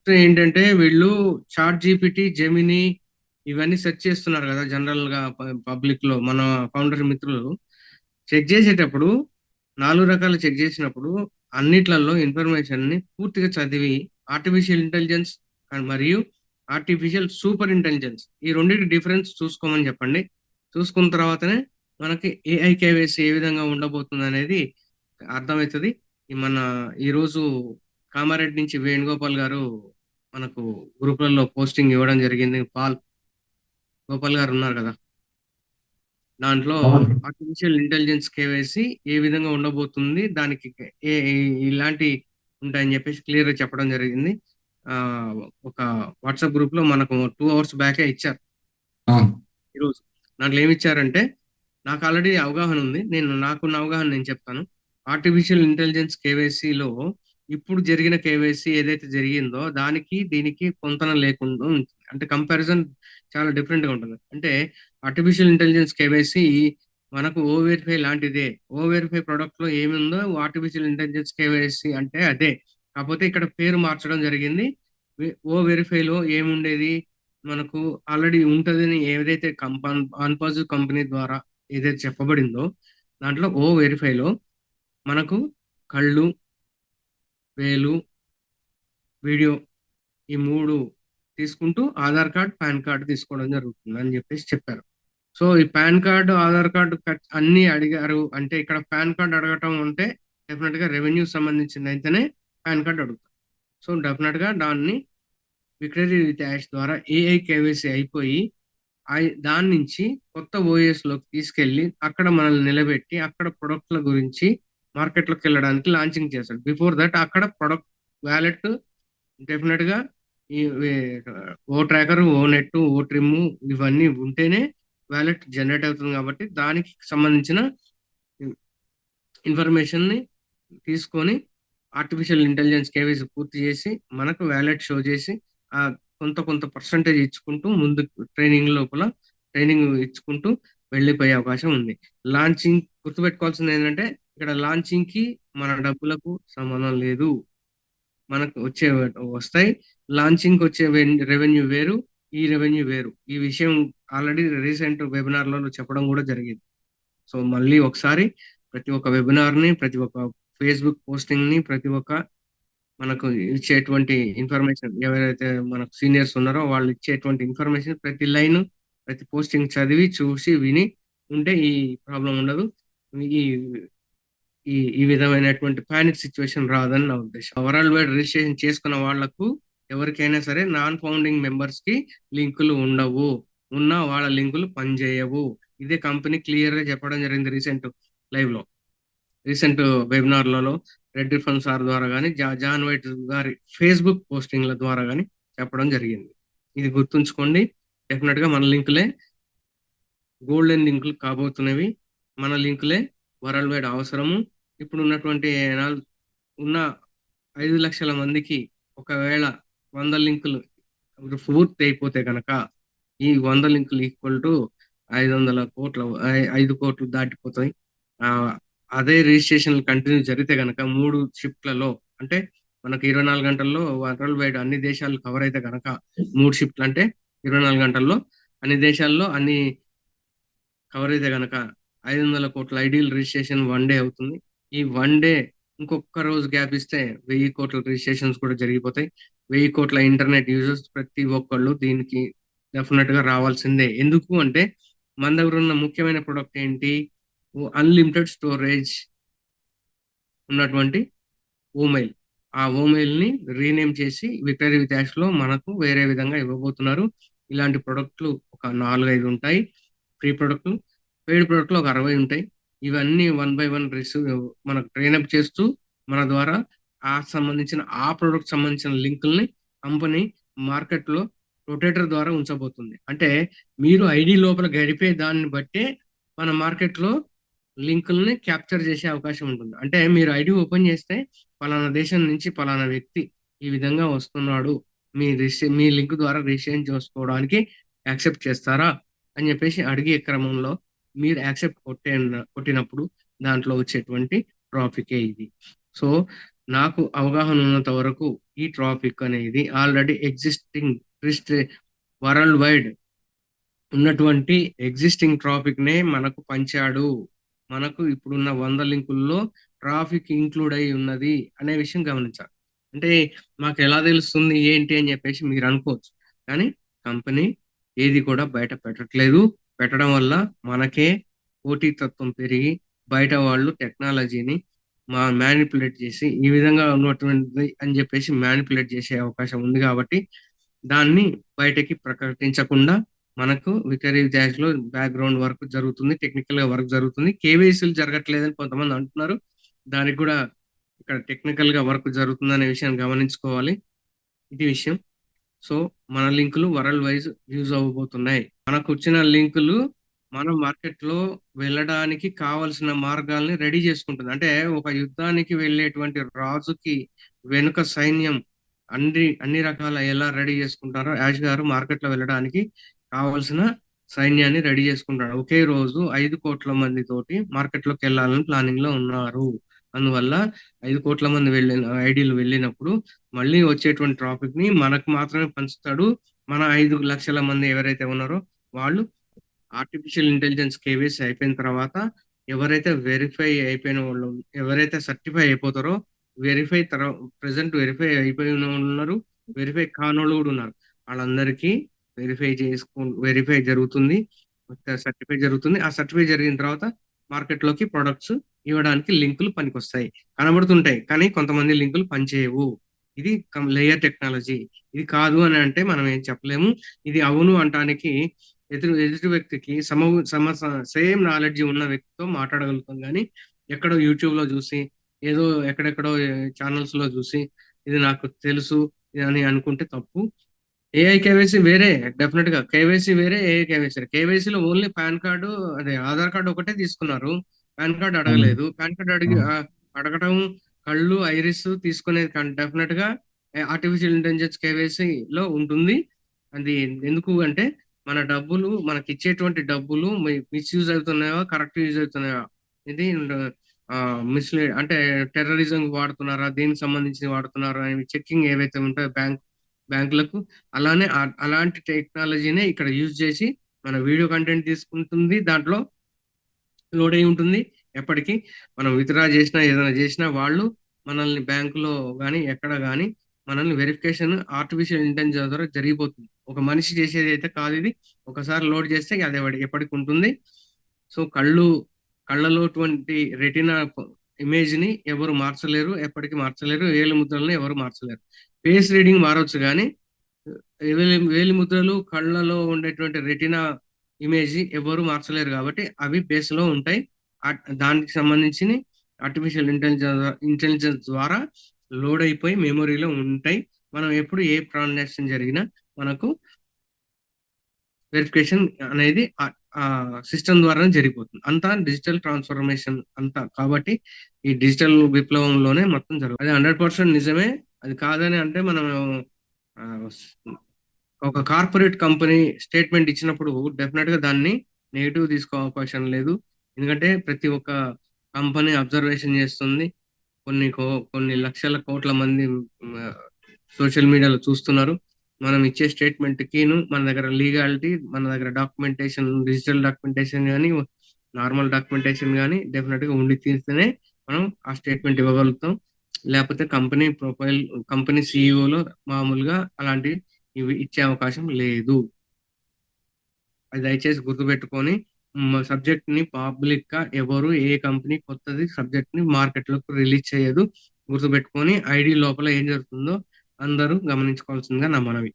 First ఏంటంటే వీళ్ళు chat GPT, Gemini ఇవన్నీ సెర్చ్ చేస్తున్నారు కదా జనరల్ గా పబ్లిక్ లో మన ఫౌండర్ మిత్రులు చెక్ చేసేటప్పుడు 4 రకాలు చెక్ చేసినప్పుడు అన్నిట్లలో ఇన్ఫర్మేషన్ ని పూర్తిగా చదివి ఆర్టిఫిషియల్ ఇంటెలిజెన్స్ అండ్ మరియు ఆర్టిఫిషియల్ సూపర్ ఇంటెలిజెన్స్ ఈ రెండింటి డిఫరెన్స్ చూసుకోమని చెప్పండి. చూసుకున్న తర్వాతనే మనకి ఏఐ కేవైసీ ఏ విధంగా ఉండబోతుంది అనేది అర్థమవుతుంది. మన ఈరోజు కామారెడ్డి నుంచి వేణుగోపాల్ గారు మనకు గ్రూపులలో పోస్టింగ్ ఇవ్వడం జరిగింది. పాల్ గోపాల్ గారు ఉన్నారు కదా, దాంట్లో అవును. ఆర్టిఫిషియల్ ఇంటెలిజెన్స్ కేవైసీ ఏ విధంగా ఉండబోతుంది, దానికి ఇలాంటి ఉంటాయని చెప్పేసి క్లియర్ గా చెప్పడం జరిగింది. ఆ ఒక వాట్సాప్ గ్రూప్ లో మనకు 2 అవర్స్ బ్యాకే ఇచ్చారు అవును. ఈరోజు. దాంట్లో ఏమి ఇచ్చారంటే, నాకు ఆల్రెడీ అవగాహన ఉంది, నాకున్న అవగాహన నేను చెప్తాను. ఆర్టిఫిషియల్ ఇంటెలిజెన్స్ కేవైసీలో ఇప్పుడు జరిగిన కేవైసీ ఏదైతే జరిగిందో దానికి దీనికి పొంతన లేకుండా ఉంటుంది. అంటే కంపారిజన్ చాలా డిఫరెంట్ గా ఉంటుంది. అంటే ఆర్టిఫిషియల్ ఇంటెలిజెన్స్ కేవైసీ మనకు ఓ వెరిఫై లాంటిదే. ఓ వెరిఫై ప్రొడక్ట్ లో ఏమి ఉందో ఆర్టిఫిషియల్ ఇంటెలిజెన్స్ కేవైసీ అంటే అదే. కాకపోతే ఇక్కడ పేరు మార్చడం జరిగింది. ఓ వెరిఫైలో ఏముండేది, మనకు ఆల్రెడీ ఉంటదని ఏదైతే అన్పాజిటివ్ కంపెనీ ద్వారా ఏదైతే చెప్పబడిందో దాంట్లో ఓ వెరిఫైలో మనకు కళ్ళు, వేలు, వీడియో ఈ 3 తీసుకుంటూ ఆధార్ కార్డ్, పాన్ కార్డ్ తీసుకోవడం జరుగుతుంది అని చెప్పేసి చెప్పారు. సో ఈ పాన్ కార్డు, ఆధార్ కార్డు అన్ని అడిగారు అంటే ఇక్కడ పాన్ కార్డ్ అడగటం అంటే డెఫినెట్ గా రెవెన్యూ సంబంధించింది అయితేనే పాన్ కార్డ్ అడుగుతారు. సో డెఫినెట్ గా దాన్ని విక్టరీ విత్ యాష్ ద్వారా ఏఐ కేవైసీ అయిపోయి దాని నుంచి కొత్త ఓఎస్ లోకి తీసుకెళ్లి అక్కడ మనల్ని నిలబెట్టి అక్కడ ప్రొడక్ట్ల గురించి మార్కెట్లోకి వెళ్ళడానికి లాంచింగ్ చేస్తాడు. బిఫోర్ దట్ అక్కడ ప్రొడక్ట్ వ్యాలెట్ డెఫినెట్ గా ఈ ఓ ట్రాకర్, ఓ నెట్, ఓ ట్రిమ్ ఇవన్నీ ఉంటేనే వ్యాలెట్ జనరేట్ అవుతుంది. కాబట్టి దానికి సంబంధించిన ఇన్ఫర్మేషన్ ని తీసుకొని ఆర్టిఫిషియల్ ఇంటెలిజెన్స్ కేవైసీ పూర్తి చేసి మనకు వ్యాలెట్ షో చేసి ఆ కొంత కొంత పర్సంటేజ్ ఇచ్చుకుంటూ ముందు ట్రైనింగ్ లోపల ట్రైనింగ్ ఇచ్చుకుంటూ వెళ్ళిపోయే అవకాశం ఉంది. లాంచింగ్ గుర్తుపెట్టుకోవాల్సింది ఏంటంటే ఇక్కడ లాంచింగ్ కి మన డబ్బులకు సంబంధం లేదు. మనకు వస్తాయి. లాంచింగ్ వచ్చే రెవెన్యూ వేరు, ఈ రెవెన్యూ వేరు. ఈ విషయం ఆల్రెడీ రీసెంట్ వెబినార్ లో చెప్పడం కూడా జరిగింది. సో మళ్ళీ ఒకసారి ప్రతి ఒక్క వెబినార్ ని, ప్రతి ఒక్క ఫేస్బుక్ పోస్టింగ్ ని, ప్రతి ఒక్క మనకు ఇచ్చేటువంటి ఇన్ఫర్మేషన్ ఎవరైతే మనకు సీనియర్స్ ఉన్నారో వాళ్ళు ఇచ్చేటువంటి ఇన్ఫర్మేషన్ ప్రతి లైన్, ప్రతి పోస్టింగ్ చదివి చూసి విని ఉంటే ఈ ప్రాబ్లం ఉండదు. ఈ ఈ ఈ విధమైనటువంటి పానిక్ సిచ్యువేషన్ రాదని నా ఉద్దేశం. వరల్డ్ వైడ్ రిజిస్ట్రేషన్ చేసుకున్న వాళ్లకు ఎవరికైనా సరే నాన్ ఫౌండింగ్ మెంబర్స్ కి లింకులు ఉండవు. ఉన్న వాళ్ళ లింకులు పనిచేయవు. ఇదే కంపెనీ క్లియర్ గా చెప్పడం జరిగింది లైవ్ లో రీసెంట్ వెబినార్లలో రెడ్ రిఫన్ సార్ ద్వారా కానీ జాన్ వైట్ గారి ఫేస్బుక్ పోస్టింగ్ల ద్వారా కానీ చెప్పడం జరిగింది. ఇది గుర్తుంచుకోండి. డెఫినెట్ గా మన లింకులే గోల్డెన్ లింకులు కాబోతున్నవి. మన లింకులే వరల్డ్ వైడ్ అవసరము. ఇప్పుడు ఉన్నటువంటి ఉన్న 5 లక్షల మందికి ఒకవేళ 100 లింకులు పూర్తి అయిపోతే కనుక ఈ 100 లింకులు ఈక్వల్ టు 500 కోట్ల 5 కోట్లు దాటిపోతాయి. ఆ అదే రిజిస్ట్రేషన్ కంటిన్యూ జరిగితే కనుక 3 షిఫ్ట్లలో అంటే మనకు 24 గంటల్లో వరల్డ్ వైడ్ అన్ని దేశాలు కవర్ అయితే కనుక 3 షిఫ్ట్లు అంటే 24 గంటల్లో అన్ని దేశాల్లో అన్ని కవర్ అయితే కనుక 500 కోట్ల ఐడియల్ రిజిస్ట్రేషన్ 1 డే అవుతుంది. ఈ 1 డే ఇంకొక రోజు గ్యాప్ ఇస్తే 1000 కోట్ల రిజిస్ట్రేషన్స్ కూడా జరిగిపోతాయి. 1000 కోట్ల ఇంటర్నెట్ యూజర్స్ ప్రతి ఒక్కళ్ళు దీనికి డెఫినెట్ గా రావాల్సిందే. ఎందుకు అంటే మన దగ్గర ఉన్న ముఖ్యమైన ప్రొడక్ట్ ఏంటి, అన్లిమిటెడ్ స్టోరేజ్ ఉన్నటువంటి ఓమెయిల్. ఆ ఓమెయిల్ ని రీనేమ్ చేసి విక్టరీ విత్ యాష్ లో మనకు వేరే విధంగా ఇవ్వబోతున్నారు. ఇలాంటి ప్రొడక్ట్లు ఒక 4-5 ఉంటాయి. ఫ్రీ ప్రొడక్ట్లు, పెయిడ్ ప్రొడక్ట్లు ఒక 60 ఉంటాయి. ఇవన్నీ 1 బై 1 మనకు ట్రైన్అప్ చేస్తూ మన ద్వారా ఆ ప్రొడక్ట్ సంబంధించిన లింకుల్ని కంపెనీ మార్కెట్ లో రొటేటర్ ద్వారా ఉంచబోతుంది. అంటే మీరు ఐడి లోపల గడిపే దాన్ని బట్టే మన మార్కెట్ లో లింకుల్ని క్యాప్చర్ చేసే అవకాశం ఉంటుంది. అంటే మీరు ఐడి ఓపెన్ చేస్తే పలానా దేశం నుంచి పలానా వ్యక్తి ఈ విధంగా వస్తున్నాడు, మీ లింక్ ద్వారా రిజిస్ట్రేషన్ చేసుకోవడానికి యాక్సెప్ట్ చేస్తారా అని చెప్పేసి అడిగే క్రమంలో మీరు యాక్సెప్ట్ కొట్టినప్పుడు దాంట్లో వచ్చేటువంటి ట్రాఫికే ఇది. సో నాకు అవగాహన ఉన్నంత వరకు ఈ ట్రాఫిక్ అనేది ఆల్రెడీ ఎగ్జిస్టింగ్ వరల్డ్ వైడ్ ఉన్నటువంటి ఎగ్జిస్టింగ్ ట్రాఫిక్ నే మనకు పంచాడు. మనకు ఇప్పుడున్న 100 లింకుల్లో ట్రాఫిక్ ఇంక్లూడ్ అయి ఉన్నది అనే విషయం గమనించాలి. అంటే మాకు ఎలా తెలుస్తుంది ఏంటి అని చెప్పేసి మీరు అనుకోవచ్చు. కానీ కంపెనీ ఏది కూడా బయట పెట్టట్లేదు. పెట్టడం వల్ల మనకే పోటీతత్వం పెరిగి బయట వాళ్ళు టెక్నాలజీని మ్యానిపులేట్ చేసి ఈ విధంగా ఉన్నటువంటిది అని చెప్పేసి మ్యానిపులేట్ చేసే అవకాశం ఉంది కాబట్టి దాన్ని బయటకి ప్రకటించకుండా మనకు వికరీ డాష్ లో బ్యాక్గ్రౌండ్ వర్క్ జరుగుతుంది, టెక్నికల్ గా వర్క్ జరుగుతుంది. కేవైసీలు జరగట్లేదని కొంతమంది అంటున్నారు. దానికి కూడా ఇక్కడ టెక్నికల్ గా వర్క్ జరుగుతుంది అనే విషయాన్ని గమనించుకోవాలి. ఇది విషయం. సో మన లింకులు వరల్డ్ వైజ్ యూజ్ అవ్వబోతున్నాయి. మనకు వచ్చిన లింకులు మనం మార్కెట్ లో వెళ్ళడానికి కావలసిన మార్గాల్ని రెడీ చేసుకుంటుంది. అంటే ఒక యుద్ధానికి వెళ్ళేటువంటి రాజుకి వెనుక సైన్యం అన్ని రకాల ఎలా రెడీ చేసుకుంటారో యాష్ గారు మార్కెట్ లో వెళ్ళడానికి కావలసిన సైన్యాన్ని రెడీ చేసుకుంటాడు. ఒకే రోజు 5 కోట్ల మంది తోటి మార్కెట్ లోకి వెళ్ళాలని ప్లానింగ్ లో ఉన్నారు. అందువల్ల 5 కోట్ల మంది ఐడీలు వెళ్ళినప్పుడు మళ్ళీ వచ్చేటువంటి ట్రాఫిక్ ని మనకు మాత్రమే పంచుతాడు. మన 5 లక్షల మంది ఎవరైతే ఉన్నారో వాళ్ళు ఆర్టిఫిషియల్ ఇంటెలిజెన్స్ కేవైసీ అయిపోయిన తర్వాత ఎవరైతే వెరిఫై అయిపోయిన వాళ్ళు, ఎవరైతే సర్టిఫై అయిపోతారో ప్రెసెంట్ వెరిఫై అయిపోయిన వాళ్ళు ఉన్నారు, వెరిఫై కానోళ్ళు కూడా ఉన్నారు. వాళ్ళందరికీ వెరిఫై జరుగుతుంది, సర్టిఫై జరుగుతుంది. ఆ సర్టిఫై జరిగిన తర్వాత మార్కెట్ లోకి ప్రొడక్ట్స్ ఇవ్వడానికి లింకులు పనికొస్తాయి, కనబడుతుంటాయి. కానీ కొంతమంది లింకులు పనిచేయవు. ఇది లేయర్ టెక్నాలజీ. ఇది కాదు అని అంటే మనం ఏం చెప్పలేము. ఇది అవును అంటానికి ఎదుటి వ్యక్తికి సేమ్ నాలెడ్జ్ ఉన్న వ్యక్తితో మాట్లాడగలుగుతాం. కానీ ఎక్కడో యూట్యూబ్ లో చూసి ఏదో ఎక్కడెక్కడో ఛానల్స్ లో చూసి ఇది నాకు తెలుసు అని అనుకుంటే తప్పు. ఏఐ కేవైసీ వేరే, డెఫినెట్ గా కేవైసీ వేరే, ఏఐ కేవైసీ. కేవైసీలో ఓన్లీ పాన్ కార్డు, అదే ఆధార్ కార్డు ఒకటే తీసుకున్నారు, పాన్ కార్డు అడగలేదు. పాన్ కార్డు అడగటం, కళ్ళు, ఐరిస్ తీసుకునేది డెఫినెట్ గా ఆర్టిఫిషియల్ ఇంటెలిజెన్స్ కేవైసీ లో ఉంటుంది. అది ఎందుకు అంటే మన డబ్బులు, మనకి ఇచ్చేటువంటి డబ్బులు మిస్యూజ్ అవుతున్నాయా, కరెక్ట్ యూజ్ అవుతున్నాయా, ఇది మిస్లీడ్ అంటే టెర్రరిజం వాడుతున్నారా, దేనికి సంబంధించి వాడుతున్నారా అని చెక్కింగ్ ఏవైతే ఉంటాయో బ్యాంకులకు, అలాంటి టెక్నాలజీనే ఇక్కడ యూజ్ చేసి మన వీడియో కంటెంట్ తీసుకుంటుంది, దాంట్లో లోడ్ అయి ఉంటుంది. ఎప్పటికీ మనం విత్డ్రా చేసినా ఏదైనా చేసినా వాళ్ళు మనల్ని బ్యాంకులో కానీ ఎక్కడ కానీ మనల్ని వెరిఫికేషన్ ఆర్టిఫిషియల్ ఇంటెలిజెన్స్ ద్వారా జరిగిపోతుంది. ఒక మనిషి చేసేది అయితే కాదు ఇది. ఒకసారి లోడ్ చేస్తే అది ఎప్పటికి ఉంటుంది. సో కళ్ళలో రెటినా ఇమేజ్ ని ఎవరు మార్చలేరు, ఎప్పటికీ మార్చలేరు. వేలి ముద్రలను ఎవరు మార్చలేరు. ఫేస్ రీడింగ్ మారవచ్చు కానీ వేలి ముద్రలు, కళ్ళలో ఉండేటువంటి రెటినా ఇమేజ్ ఎవరు మార్చలేరు. కాబట్టి అవి బేస్ లో ఉంటాయి. దానికి సంబంధించి ఆర్టిఫిషియల్ ఇంటెలిజెన్స్ ద్వారా లోడ్ అయిపోయి మెమొరీలో ఉంటాయి. మనం ఎప్పుడు ఏ ట్రాన్సాక్షన్ జరిగినా మనకు వెరిఫికేషన్ అనేది సిస్టమ్ ద్వారానే జరిగిపోతుంది. అంతా డిజిటల్ ట్రాన్స్ఫర్మేషన్ అంతా. కాబట్టి ఈ డిజిటల్ విప్లవంలోనే మొత్తం జరుగుతుంది. అది 100% నిజమే. అది కాదని అంటే మనం ఒక కార్పొరేట్ కంపెనీ స్టేట్మెంట్ ఇచ్చినప్పుడు డెఫినెట్ గా దాన్ని నెగిటివ్ తీసుకో అవకాశం లేదు. ఎందుకంటే ప్రతి ఒక్క కంపెనీ అబ్జర్వేషన్ చేస్తుంది. కొన్ని లక్షల కోట్ల మంది సోషల్ మీడియాలో చూస్తున్నారు. మనం ఇచ్చే స్టేట్మెంట్ కిను మన దగ్గర లీగాలిటీ, మన దగ్గర డాక్యుమెంటేషన్, డిజిటల్ డాక్యుమెంటేషన్ కానీ నార్మల్ డాక్యుమెంటేషన్ కానీ డెఫినెట్ గా ఉండి తీస్తేనే మనం ఆ స్టేట్మెంట్ ఇవ్వగలుగుతాం. లేకపోతే కంపెనీ సిఇఓలో మామూలుగా అలాంటి ఇవి ఇచ్చే అవకాశం లేదు. అది దయచేసి గుర్తుపెట్టుకొని సబ్జెక్ట్ ని పబ్లిక్ గా ఎవరు, ఏ కంపెనీ కొత్తది సబ్జెక్ట్ ని మార్కెట్ లోకి రిలీజ్ చేయదు. గుర్తుపెట్టుకొని ఐడి లోపల ఏం జరుగుతుందో అందరూ గమనించుకోవాల్సిందిగా నా మనవి.